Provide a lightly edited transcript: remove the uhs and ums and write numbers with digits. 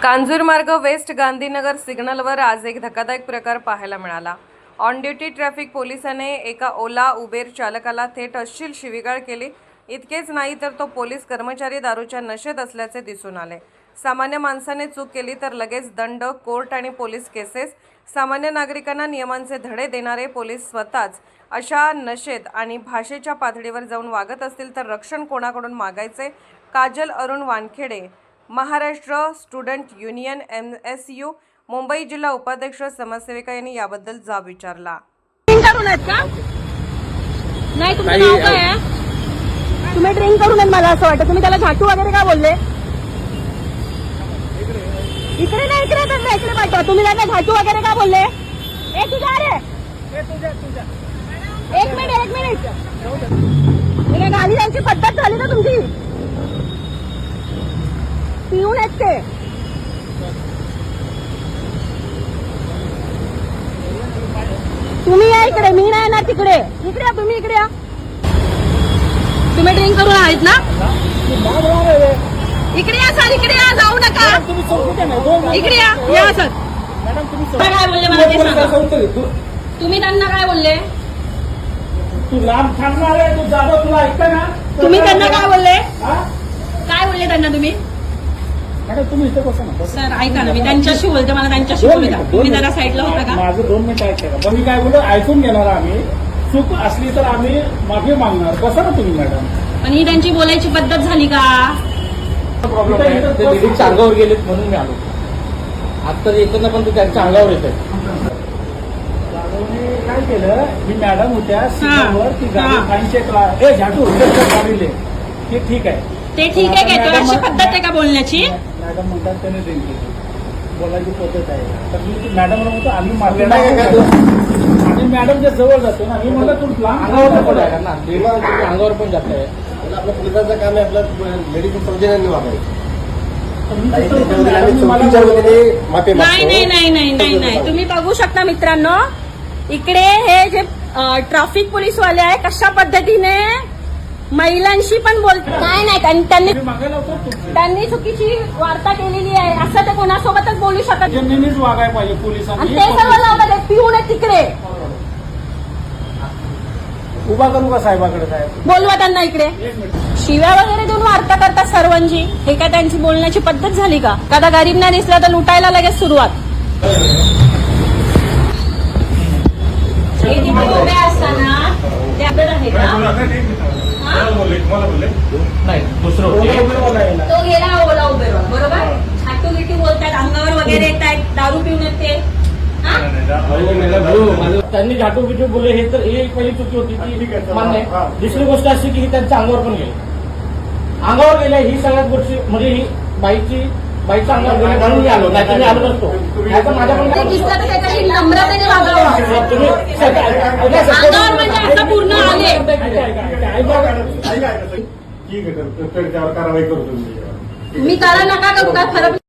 Kanjurmarg waste Gandhinagar सिग्नलवर आज एक धक्कादायक प्रकार पाहायला मिळाला। ऑन ड्युटी ट्रॅफिक पोलिसाने एका ओला उबेर चालकाला थेट अश्लील शिवीगाळ केली। इतकेच नाही तर तो पोलीस कर्मचारी दारूच्या नशेत असल्याचे दिसून आले। सामान्य माणसाने चूक केली तर लगेच दंड, कोर्ट आणि पोलीस केसेस। सामान्य नागरिकांना नियमांचे धडे देणारे पोलीस स्वतःच अशा नशेत आणि भाषेच्या पातळीवर जाऊन वागत असतील तर रक्षण कोणाकडून मागायचे? Kajal Arun Wankhede, Maharashtra student union MSU Mumbai जिल्हा उपाध्यक्ष समाजसेविका यांनी याबद्दल जाब विचारला। नाही तुमचं नाव काय आहे? तुम्ही ड्रिंक करून आहेत मला असं वाटतं। तुम्ही त्याला झाटू वगैरे का बोलले? इकडे नाही, इकडे त्यांना इकडे पाठवा। तुम्ही त्यांना झाटू वगैरे का बोलले? ए तुझा रे, एक मिनिट हे गाडी त्यांची पद्धत झाली ना तुमची। पिऊन आहेत ते। तुम्ही या इकडे, मी नाही ना तिकडे। इकडे या, तुम्ही इकडे या। तुम्ही ड्रिंक करून आहेत ना? इकडे या सर, इकडे या, जाऊ नका। इकडे या सर। काय बोलले मला ते सांगा। तुम्ही त्यांना काय बोलले? तू लांब थांबणार आहे, तू जाधव, तुला ऐकतं ना? तुम्ही त्यांना काय बोलले? काय बोलले त्यांना तुम्ही? मॅडम तुम्ही इथे बसा ना। सर ऐका ना, मी त्यांच्याशी बोलते, मला त्यांच्याशी बोलू द्या। तुम्ही जरा साईडला होता का? माझं 2 मिनिट ऐका ना। मी काय बोलतो ऐकून घेणार आम्ही। चूक असली तर आम्ही माफी मागणार। बसा ना तुम्ही मॅडम। पण ही त्यांची बोलायची पद्धत झाली का? प्रॉब्लेम आहे, ते लेडीजच्या अंगावर गेलेत म्हणून मी आलो। आता येताना पण ते त्यांच्या अंगावर येत आहे। काय केलं, मी मॅडम होत्या सीटवर, ती गाडी फाईन चेकला ए झाटू गाडीले ते ठीक आहे। ते ठीक आहे काय? तर अशी पद्धत आहे का बोलण्याची? मॅडम म्हणतात त्याने ड्रिंक केली, बोलायची पद्धत आहे। तर मी मॅडमला म्हणतो आम्ही माफी आणि मॅडमच्या जवळ जातो ना। मी म्हणलं तू अंगावर पण आहे ना, अंगावर पण जात आहे। आपलं पोलिसांचं काम आहे, आपलं लेडीज सौजन्याने वागायचं। नाही तुम्ही बघू शकता मित्रांनो, इकडे हे जे ट्रॅफिक पोलीसवाले आहे कशा पद्धतीने महिलांशी पण बोलतात। नाही त्यांनी चुकीची वार्ता केलेली आहे असं ते कोणासोबतच बोलू शकत नाही। वागायला पाहिजे पोलिसांनी। ते सर्व लावतात पिऊन आहे तिकडे। उभा करू का साहेबाकडे? साहेब बोलवा त्यांना इकडे। शिव्या वगैरे देऊन वार्ता करतात सर्वांची। हे काय त्यांची बोलण्याची पद्धत झाली का? कदा गरीब नाही दिसला तर लुटायला लगेच सुरुवात। हे तिथे उभे असताना ते आपल्याला आहे का? नाही, दुसरं तो गेला ओला उबेर बरोबर। ऍक्टिव्हिटी बोलतात, अंगावर वगैरे येत आहेत, दारू पिऊन येते। त्यांनी झाटू बिटू बोलले हे तर ही पहिली चुकी होती ती मान्य आहे। दुसरी गोष्ट अशी की त्यांच्या अंगावर पण गेले, अंगावर गेले ही सगळ्यात गोष्टी म्हणजे ही बाईच्या अंगावर गेले म्हणून मी आलो, नाही तर मी आलो नसतो। नाही तर माझ्या ते दिसलं तर त्याच्याशी नम्रतेने वागावं। अंगावर म्हणजे असं पूर्ण आले। ठीक आहे, त्याच्यावर कारवाई करतो मी करा नका करू काय फरक